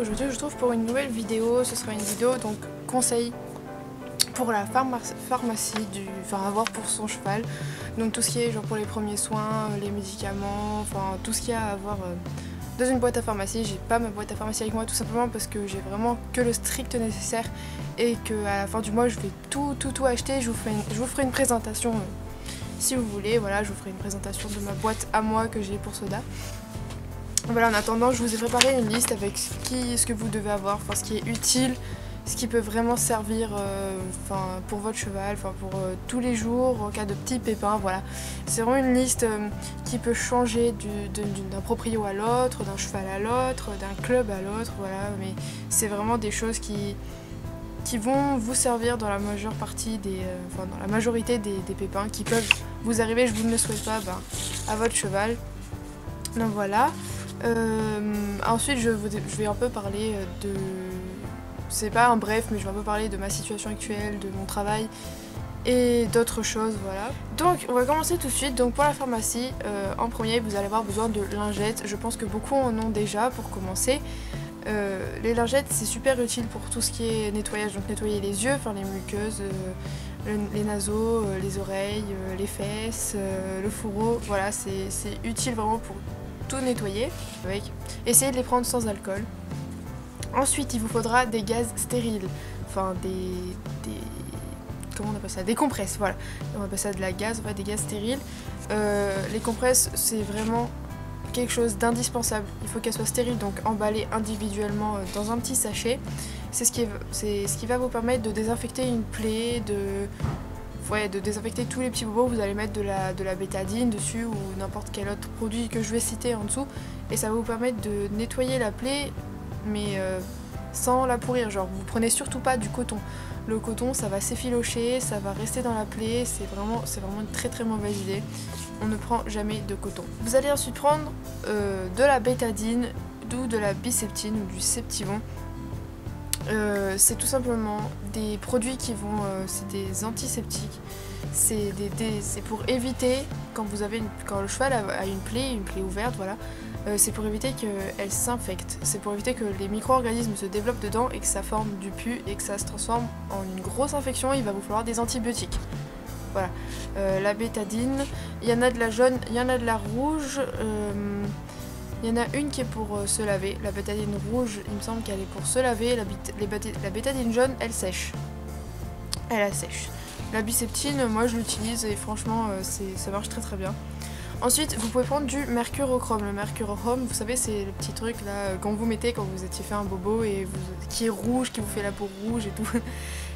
aujourd'hui je trouve pour une nouvelle vidéo. Ce sera une vidéo donc conseil pour la pharmacie, enfin avoir pour son cheval. Donc tout ce qui est genre pour les premiers soins, les médicaments, enfin tout ce qu'il y a à avoir dans une boîte à pharmacie. J'ai pas ma boîte à pharmacie avec moi tout simplement parce que j'ai vraiment que le strict nécessaire et que à la fin du mois je vais tout acheter. Je vous ferai une présentation si vous voulez, voilà, je vous ferai une présentation de ma boîte à moi que j'ai pour Soda. Voilà, en attendant, je vous ai préparé une liste avec ce que vous devez avoir, enfin ce qui est utile, ce qui peut vraiment servir pour votre cheval, pour tous les jours, en cas de petits pépins, voilà. C'est vraiment une liste qui peut changer d'un proprio à l'autre, d'un cheval à l'autre, d'un club à l'autre, voilà. Mais c'est vraiment des choses qui vont vous servir dans la majeure partie dans la majorité des pépins qui peuvent vous arriver, je vous ne le souhaite pas, à votre cheval. Donc voilà. Ensuite je vais un peu parler de... C'est pas un bref, mais je vais un peu parler de ma situation actuelle, de mon travail et d'autres choses, voilà. Donc on va commencer tout de suite. Donc pour la pharmacie, en premier vous allez avoir besoin de lingettes. Je pense que beaucoup en ont déjà pour commencer. Les lingettes c'est super utile pour tout ce qui est nettoyage, donc nettoyer les yeux, les muqueuses, les naseaux, les oreilles, les fesses, le fourreau, voilà, c'est utile vraiment pour tout nettoyer avec. Essayez de les prendre sans alcool. Ensuite il vous faudra des gaz stériles, comment on appelle ça, des compresses, voilà, on appelle ça de la gaz, des gaz stériles. Les compresses c'est vraiment quelque chose d'indispensable, il faut qu'elles soient stériles, donc emballées individuellement dans un petit sachet. C'est ce qui va vous permettre de désinfecter une plaie, de désinfecter tous les petits bobos. Vous allez mettre de la bétadine dessus ou n'importe quel autre produit que je vais citer en dessous, et ça va vous permettre de nettoyer la plaie, mais sans la pourrir. Genre vous prenez surtout pas du coton. Le coton ça va s'effilocher, ça va rester dans la plaie, c'est vraiment une très mauvaise idée. On ne prend jamais de coton. Vous allez ensuite prendre de la bétadine ou de la biceptine ou du Septivon. C'est tout simplement des produits qui vont... c'est des antiseptiques. C'est pour éviter, quand le cheval a une plaie ouverte, voilà, c'est pour éviter qu'elle s'infecte. C'est pour éviter que les micro-organismes se développent dedans et que ça forme du pus et que ça se transforme en une grosse infection. Il va vous falloir des antibiotiques. Voilà. La bétadine, il y en a de la jaune, il y en a de la rouge. Il y en a une qui est pour se laver. La bétadine rouge, il me semble qu'elle est pour se laver. La bétadine jaune, elle sèche. Elle assèche. La biceptine, moi je l'utilise et franchement ça marche très bien. Ensuite, vous pouvez prendre du mercurochrome. Le mercurochrome, vous savez, c'est le petit truc là quand vous mettez quand vous étiez fait un bobo et qui est rouge, qui vous fait la peau rouge et tout.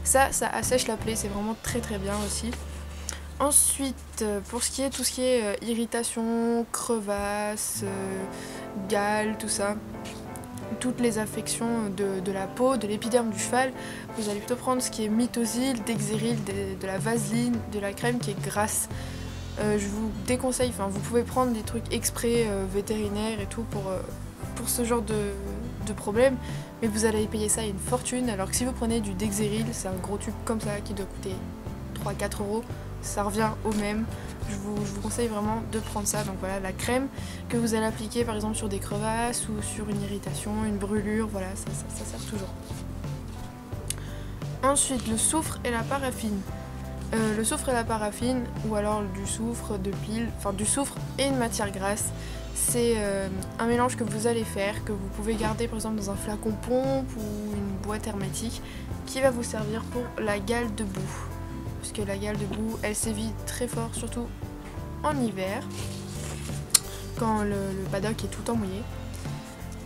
Ça assèche la plaie, c'est vraiment très bien aussi. Ensuite, pour tout ce qui est irritation, crevasse, gale, tout ça, toutes les affections de la peau, de l'épiderme du cheval, vous allez plutôt prendre ce qui est Mitosil, Dexeril, de la vaseline, de la crème qui est grasse. Je vous déconseille, vous pouvez prendre des trucs exprès vétérinaires et tout pour ce genre de problème, mais vous allez payer ça une fortune, alors que si vous prenez du Dexeril, c'est un gros tube comme ça qui doit coûter 3-4 euros, ça revient au même. Je vous conseille vraiment de prendre ça. Donc voilà, la crème que vous allez appliquer par exemple sur des crevasses ou sur une irritation, une brûlure, voilà, ça sert toujours. Ensuite, le soufre et la paraffine. Le soufre et la paraffine, ou alors du soufre de pile, du soufre et une matière grasse, c'est un mélange que vous allez faire, que vous pouvez garder par exemple dans un flacon pompe ou une boîte hermétique, qui va vous servir pour la gale de boue. Parce que la gale de boue, elle sévit très fort, surtout en hiver, quand le paddock est tout le temps mouillé.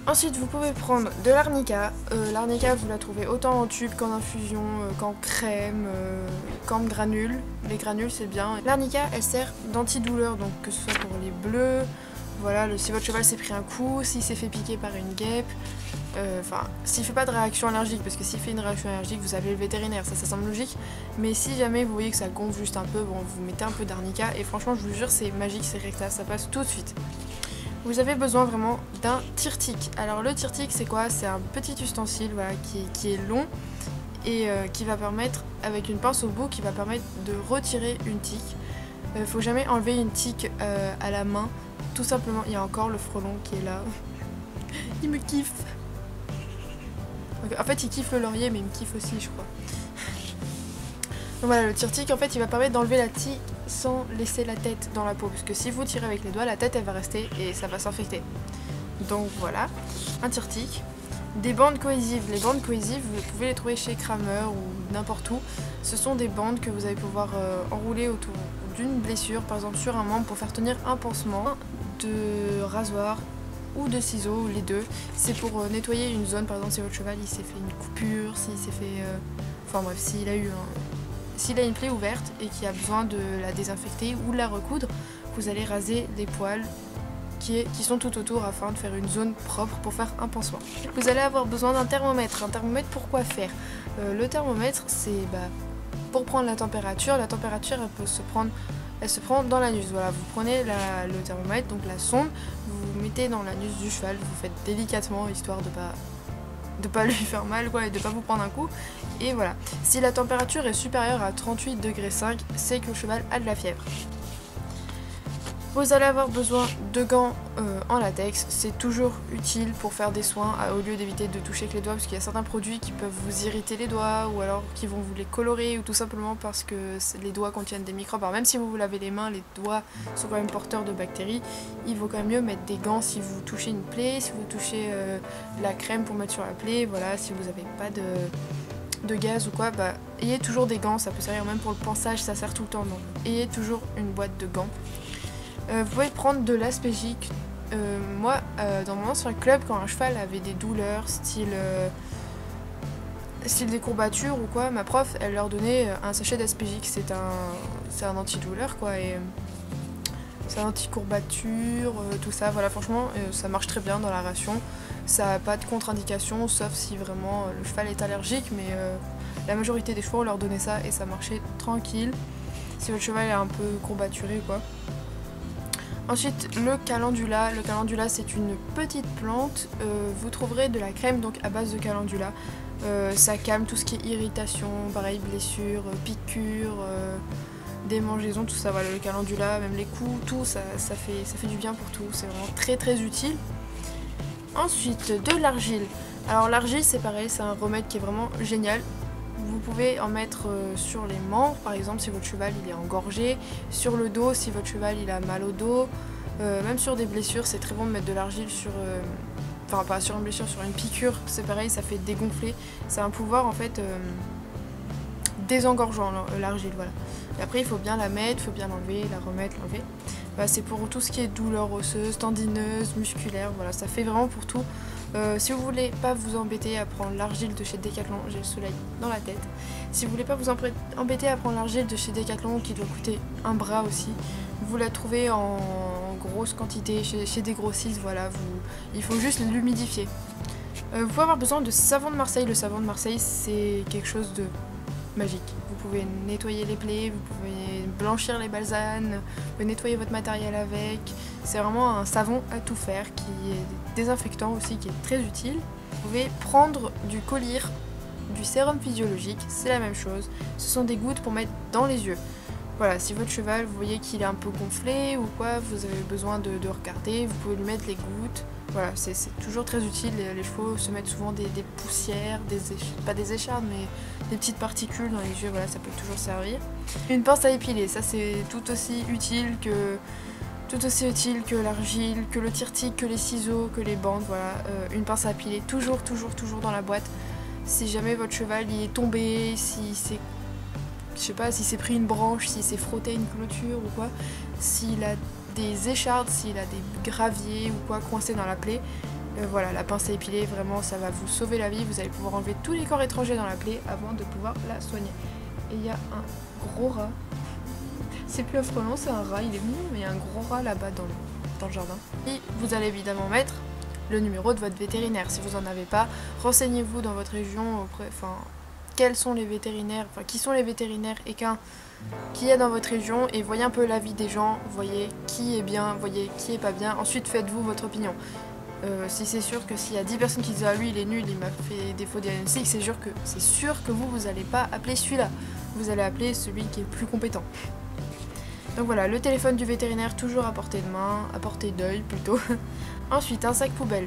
Ensuite, vous pouvez prendre de l'arnica. L'arnica, vous la trouvez autant en tube qu'en infusion, qu'en crème, qu'en granules. Les granules, c'est bien. L'arnica, elle sert d'antidouleur, donc que ce soit pour les bleus, voilà, si votre cheval s'est pris un coup, s'il s'est fait piquer par une guêpe, s'il fait pas de réaction allergique, parce que s'il fait une réaction allergique, vous appelez le vétérinaire, ça semble logique, mais si jamais vous voyez que ça gonfle juste un peu, bon, vous mettez un peu d'arnica, et franchement, je vous jure, c'est magique, c'est recta, ça passe tout de suite. Vous avez besoin vraiment d'un tire-tique. Alors le tire-tique, c'est quoi? C'est un petit ustensile, voilà, qui est long, et qui va permettre, avec une pince au bout, qui va permettre de retirer une tique. Faut jamais enlever une tique à la main. Tout simplement, il y a encore le frelon qui est là. Il me kiffe. Donc, en fait il kiffe le laurier mais il me kiffe aussi je crois. Donc voilà, le tire-tic en fait il va permettre d'enlever la tique sans laisser la tête dans la peau. Parce que si vous tirez avec les doigts, la tête elle va rester et ça va s'infecter. Donc voilà, un tire-tic. Des bandes cohésives. Les bandes cohésives, vous pouvez les trouver chez Kramer ou n'importe où. Ce sont des bandes que vous allez pouvoir enrouler autour d'une blessure, par exemple sur un membre, pour faire tenir un pansement de rasoir ou de ciseaux, les deux. C'est pour nettoyer une zone, par exemple si votre cheval il s'est fait une coupure, s'il s'est fait... enfin bref, s'il a une plaie ouverte et qu'il a besoin de la désinfecter ou de la recoudre, vous allez raser les poils qui sont tout autour afin de faire une zone propre pour faire un pansement. Vous allez avoir besoin d'un thermomètre. Un thermomètre pour quoi faire? Le thermomètre c'est pour prendre la température. La température elle se prend dans l'anus. Voilà, vous prenez le thermomètre, donc la sonde, vous mettez dans l'anus du cheval, vous faites délicatement histoire de pas lui faire mal quoi, et de pas vous prendre un coup. Et voilà, si la température est supérieure à 38,5 degrés, c'est que le cheval a de la fièvre. Vous allez avoir besoin de gants en latex, c'est toujours utile pour faire des soins au lieu d'éviter de toucher avec les doigts parce qu'il y a certains produits qui peuvent vous irriter les doigts ou alors qui vont vous les colorer ou tout simplement parce que les doigts contiennent des microbes. Alors même si vous vous lavez les mains, les doigts sont quand même porteurs de bactéries, il vaut quand même mieux mettre des gants si vous touchez une plaie, si vous touchez la crème pour mettre sur la plaie, voilà, si vous n'avez pas de gaz ou quoi, ayez toujours des gants, ça peut servir même pour le pansage, ça sert tout le temps, donc ayez toujours une boîte de gants. Vous pouvez prendre de l'aspégique. Moi, dans mon ancien club, quand un cheval avait des douleurs, style des courbatures ou quoi, ma prof, elle leur donnait un sachet d'aspégique. C'est un antidouleur quoi, et c'est un anti-courbature, tout ça. Voilà, franchement, ça marche très bien dans la ration. Ça n'a pas de contre-indication, sauf si vraiment le cheval est allergique, mais la majorité des chevaux, on leur donnait ça et ça marchait tranquille. Si votre cheval est un peu courbaturé quoi. Ensuite, le calendula. Le calendula, c'est une petite plante. Vous trouverez de la crème donc à base de calendula. Ça calme tout ce qui est irritation, pareil, blessures, piqûres, démangeaisons, tout ça. Voilà, le calendula, même les coups, tout, ça fait du bien pour tout. C'est vraiment très très utile. Ensuite, de l'argile. Alors l'argile, c'est pareil, c'est un remède qui est vraiment génial. Vous pouvez en mettre sur les membres, par exemple si votre cheval il est engorgé, sur le dos si votre cheval il a mal au dos, même sur des blessures c'est très bon de mettre de l'argile sur, enfin pas sur une blessure, sur une piqûre, c'est pareil, ça fait dégonfler, c'est un pouvoir en fait désengorgeant l'argile, voilà. Et après il faut bien la mettre, il faut bien l'enlever, la remettre, l'enlever. C'est pour tout ce qui est douleur osseuse, tendineuse, musculaire, voilà, ça fait vraiment pour tout. Si vous voulez pas vous embêter à prendre l'argile de chez Decathlon, j'ai le soleil dans la tête. Si vous voulez pas vous embêter à prendre l'argile de chez Decathlon qui doit coûter un bras aussi, vous la trouvez en grosse quantité chez des grossistes, voilà, il faut juste l'humidifier. Vous pouvez avoir besoin de savon de Marseille. Le savon de Marseille c'est quelque chose de magique. Vous pouvez nettoyer les plaies, vous pouvez blanchir les balsanes, vous pouvez nettoyer votre matériel avec. C'est vraiment un savon à tout faire qui est désinfectant aussi, qui est très utile. Vous pouvez prendre du collyre, du sérum physiologique, c'est la même chose. Ce sont des gouttes pour mettre dans les yeux. Voilà, si votre cheval, vous voyez qu'il est un peu gonflé ou quoi, vous avez besoin de regarder, vous pouvez lui mettre les gouttes. Voilà, c'est toujours très utile. Les chevaux se mettent souvent des poussières, pas des échardes, mais des petites particules dans les yeux, voilà, ça peut toujours servir. Une pince à épiler, ça c'est tout aussi utile que l'argile, que le tire-tic, que les ciseaux, que les bandes, voilà. Une pince à épiler, toujours dans la boîte. Si jamais votre cheval y est tombé, si c'est, je sais pas, s'il s'est pris une branche, s'il s'est frotté une clôture ou quoi, s'il a des échardes, s'il a des graviers ou quoi coincés dans la plaie, voilà, la pince à épiler, vraiment ça va vous sauver la vie. Vous allez pouvoir enlever tous les corps étrangers dans la plaie avant de pouvoir la soigner. Et il y a un gros rat, c'est plus affreux, c'est un rat, il est mignon, mais il y a un gros rat là-bas dans le jardin. Et vous allez évidemment mettre le numéro de votre vétérinaire. Si vous n'en avez pas, renseignez-vous dans votre région, quels sont les vétérinaires, qui sont les vétérinaires équins qu'il y a dans votre région, et voyez un peu l'avis des gens, voyez qui est bien, voyez qui est pas bien, ensuite faites-vous votre opinion. Si c'est sûr que s'il y a 10 personnes qui disent « Ah lui il est nul, il m'a fait des faux diagnostics », c'est sûr que vous n'allez pas appeler celui-là, vous allez appeler celui qui est le plus compétent. Donc voilà, le téléphone du vétérinaire toujours à portée de main, à portée d'œil plutôt. Ensuite, un sac poubelle.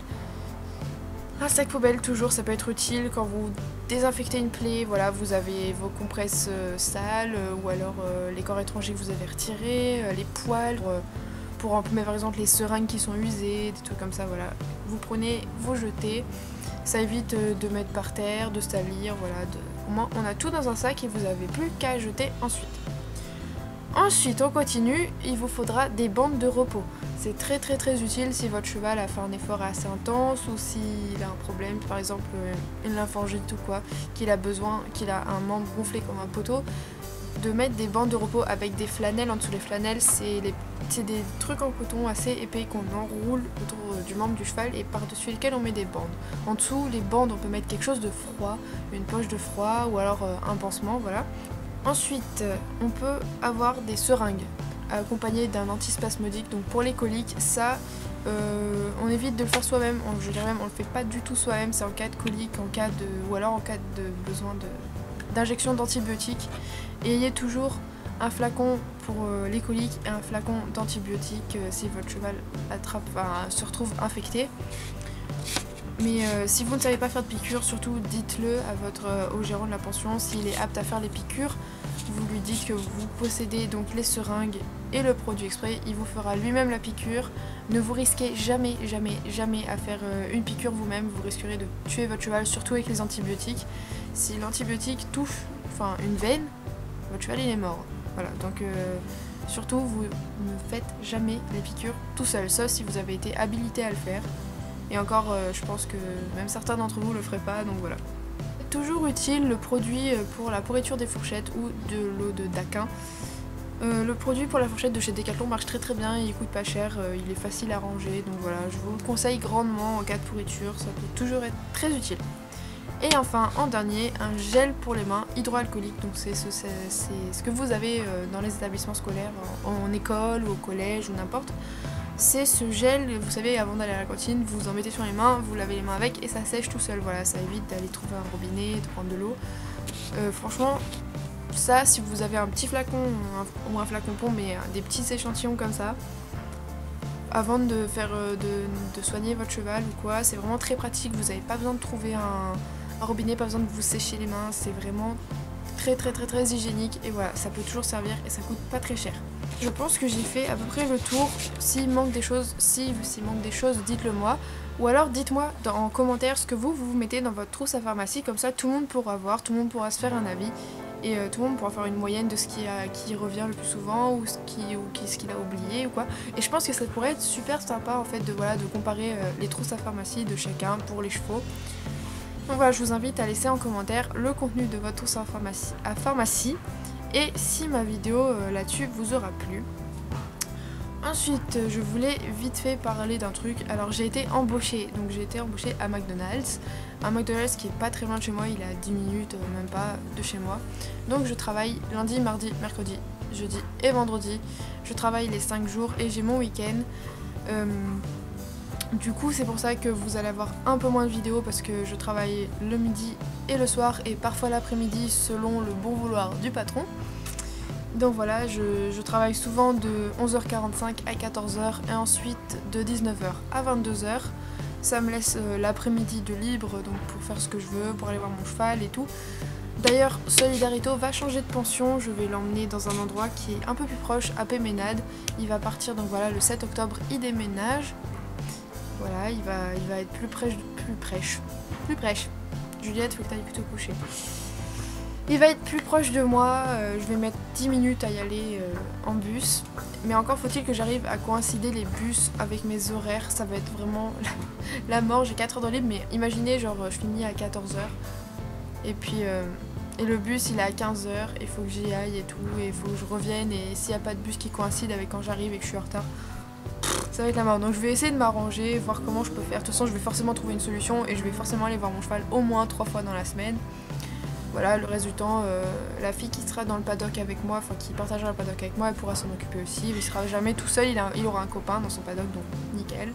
Un sac poubelle toujours, ça peut être utile quand vous désinfectez une plaie, voilà, vous avez vos compresses sales ou alors les corps étrangers que vous avez retirés, les poils, mais par exemple les seringues qui sont usées, des trucs comme ça, voilà. Vous prenez, vous jetez, ça évite de mettre par terre, de salir, voilà. Au moins on a tout dans un sac et vous n'avez plus qu'à jeter ensuite. Ensuite, on continue, il vous faudra des bandes de repos. C'est très utile si votre cheval a fait un effort assez intense ou s'il a un problème, par exemple une lymphangite ou quoi, qu'il a un membre gonflé comme un poteau, de mettre des bandes de repos avec des flanelles en dessous. Les flanelles, c'est des trucs en coton assez épais qu'on enroule autour du membre du cheval et par-dessus lesquels on met des bandes. En dessous, les bandes, on peut mettre quelque chose de froid, une poche de froid ou alors un pansement, voilà. Ensuite, on peut avoir des seringues accompagnées d'un antispasmodique. Donc pour les coliques, ça, on évite de le faire soi-même. Je dirais même, on le fait pas du tout soi-même. C'est en cas de colique, ou alors en cas de besoin d'injection d'antibiotiques. Et ayez toujours un flacon pour les coliques et un flacon d'antibiotiques si votre cheval se retrouve infecté. Mais si vous ne savez pas faire de piqûres, surtout dites-le au gérant de la pension s'il est apte à faire les piqûres. Vous lui dites que vous possédez donc les seringues et le produit exprès, il vous fera lui-même la piqûre. Ne vous risquez jamais à faire une piqûre vous-même, vous risquerez de tuer votre cheval, surtout avec les antibiotiques. Si l'antibiotique touche une veine, votre cheval il est mort. Voilà, donc surtout vous ne faites jamais les piqûres tout seul, sauf si vous avez été habilité à le faire. Et encore, je pense que même certains d'entre vous le feraient pas, donc voilà. Toujours utile le produit pour la pourriture des fourchettes ou de l'eau de daquin. Le produit pour la fourchette de chez Decathlon marche très bien, il coûte pas cher, il est facile à ranger, donc voilà, je vous le conseille grandement en cas de pourriture, ça peut toujours être très utile. Et enfin, en dernier, un gel pour les mains hydroalcoolique, donc c'est ce que vous avez dans les établissements scolaires, en école ou au collège ou n'importe. C'est ce gel, vous savez, avant d'aller à la cantine, vous en mettez sur les mains, vous lavez les mains avec et ça sèche tout seul. Voilà, ça évite d'aller trouver un robinet, de prendre de l'eau. Franchement, ça, si vous avez un petit flacon ou un flacon pont, mais des petits échantillons comme ça, avant de soigner votre cheval ou quoi, c'est vraiment très pratique. Vous n'avez pas besoin de trouver un robinet, pas besoin de vous sécher les mains. C'est vraiment très hygiénique et voilà, ça peut toujours servir et ça coûte pas très cher. Je pense que j'ai fait à peu près le tour. S'il manque des choses, dites-le moi. Ou alors dites-moi en commentaire ce que vous mettez dans votre trousse à pharmacie, comme ça tout le monde pourra voir, tout le monde pourra se faire un avis. Et tout le monde pourra faire une moyenne de ce qui revient le plus souvent ou ce qu'il a oublié ou quoi. Et je pense que ça pourrait être super sympa en fait de comparer les trousses à pharmacie de chacun pour les chevaux. Donc voilà, je vous invite à laisser en commentaire le contenu de votre trousse à pharmacie et si ma vidéo là-dessus vous aura plu. Ensuite, je voulais vite fait parler d'un truc. Alors j'ai été embauchée, à McDonald's. Un McDonald's qui est pas très loin de chez moi, il est à 10 minutes, même pas, de chez moi. Donc je travaille lundi, mardi, mercredi, jeudi et vendredi. Je travaille les 5 jours et j'ai mon week-end. Du coup c'est pour ça que vous allez avoir un peu moins de vidéos parce que je travaille le midi et le soir et parfois l'après-midi selon le bon vouloir du patron. Donc voilà, je travaille souvent de 11h45 à 14h et ensuite de 19h à 22h. Ça me laisse l'après-midi de libre donc pour faire ce que je veux, pour aller voir mon cheval et tout. D'ailleurs, Solidarito va changer de pension, je vais l'emmener dans un endroit qui est un peu plus proche, à Péménade. Il va partir donc voilà le 7 octobre, il déménage. Voilà, il va être plus prêche. Juliette, faut que t'ailles plutôt coucher. Il va être plus proche de moi, je vais mettre 10 minutes à y aller en bus. Mais encore faut-il que j'arrive à coïncider les bus avec mes horaires, ça va être vraiment la mort. J'ai 4 heures de libre, mais imaginez, genre je finis à 14h. Et puis, et le bus il est à 15h, il faut que j'y aille et tout, et il faut que je revienne. Et s'il n'y a pas de bus qui coïncide avec quand j'arrive et que je suis en retard, ça va être la mort. Donc je vais essayer de m'arranger, voir comment je peux faire. De toute façon je vais forcément trouver une solution et je vais forcément aller voir mon cheval au moins 3 fois dans la semaine. Voilà, le reste du temps, la fille qui sera dans le paddock avec moi, enfin qui partagera le paddock avec moi, elle pourra s'en occuper aussi. Il sera jamais tout seul, il aura un copain dans son paddock, donc nickel.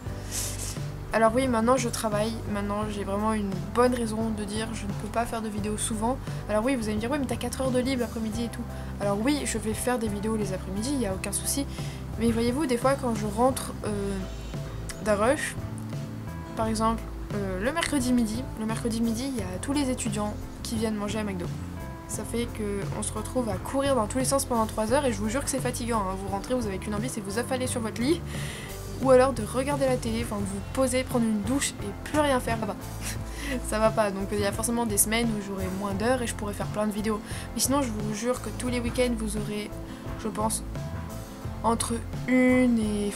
Alors oui, maintenant je travaille, maintenant j'ai vraiment une bonne raison de dire je ne peux pas faire de vidéos souvent. Alors oui, vous allez me dire, oui mais t'as 4 heures de libre l'après-midi et tout. Alors oui, je vais faire des vidéos les après-midi, il n'y a aucun souci. Mais voyez-vous, des fois quand je rentre d'un rush, par exemple, le mercredi midi. Le mercredi midi, il y a tous les étudiants qui viennent manger à McDo. Ça fait qu'on se retrouve à courir dans tous les sens pendant 3 heures et je vous jure que c'est fatigant. Hein. Vous rentrez, vous avez qu'une envie, c'est vous affaler sur votre lit ou alors de regarder la télé, enfin de vous poser, prendre une douche et plus rien faire là-bas. Ça va pas, donc il y a forcément des semaines où j'aurai moins d'heures et je pourrais faire plein de vidéos. Mais sinon, je vous jure que tous les week-ends, vous aurez, je pense, entre une et...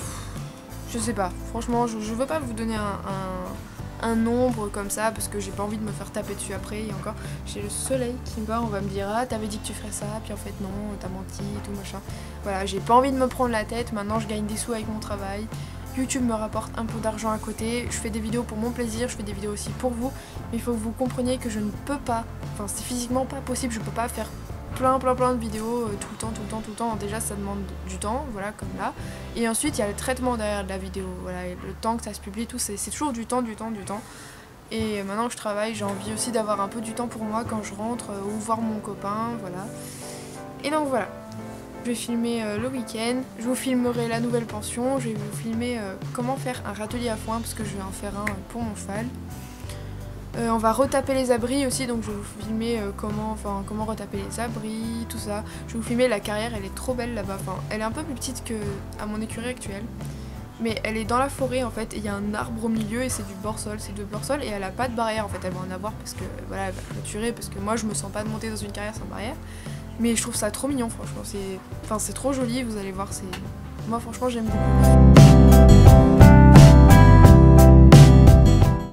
je sais pas, franchement, je veux pas vous donner un nombre comme ça parce que j'ai pas envie de me faire taper dessus après. Et encore, j'ai le soleil qui me bat, on va me dire ah t'avais dit que tu ferais ça, puis en fait non, t'as menti et tout machin. Voilà, j'ai pas envie de me prendre la tête, maintenant je gagne des sous avec mon travail. YouTube me rapporte un peu d'argent à côté, je fais des vidéos pour mon plaisir, je fais des vidéos aussi pour vous, mais il faut que vous compreniez que je ne peux pas, enfin c'est physiquement pas possible, je peux pas faire plein de vidéos tout le temps, déjà ça demande du temps, voilà comme là, et ensuite il y a le traitement derrière de la vidéo, voilà, et le temps que ça se publie, tout, c'est toujours du temps, et maintenant que je travaille, j'ai envie aussi d'avoir un peu du temps pour moi quand je rentre, ou voir mon copain, voilà, et donc voilà. Je vais filmer le week-end, je vous filmerai la nouvelle pension, je vais vous filmer comment faire un râtelier à foin parce que je vais en faire un pour mon cheval. On va retaper les abris aussi, donc je vais vous filmer comment retaper les abris, tout ça. Je vais vous filmer la carrière, elle est trop belle là-bas, enfin, elle est un peu plus petite que à mon écurie actuelle. Mais elle est dans la forêt en fait, il y a un arbre au milieu et c'est du bord-sol, c'est de bord-sol et elle a pas de barrière en fait, elle va en avoir parce que voilà, elle va clôturer parce que moi je me sens pas de monter dans une carrière sans barrière. Mais je trouve ça trop mignon franchement, c'est trop joli, vous allez voir, moi franchement j'aime beaucoup.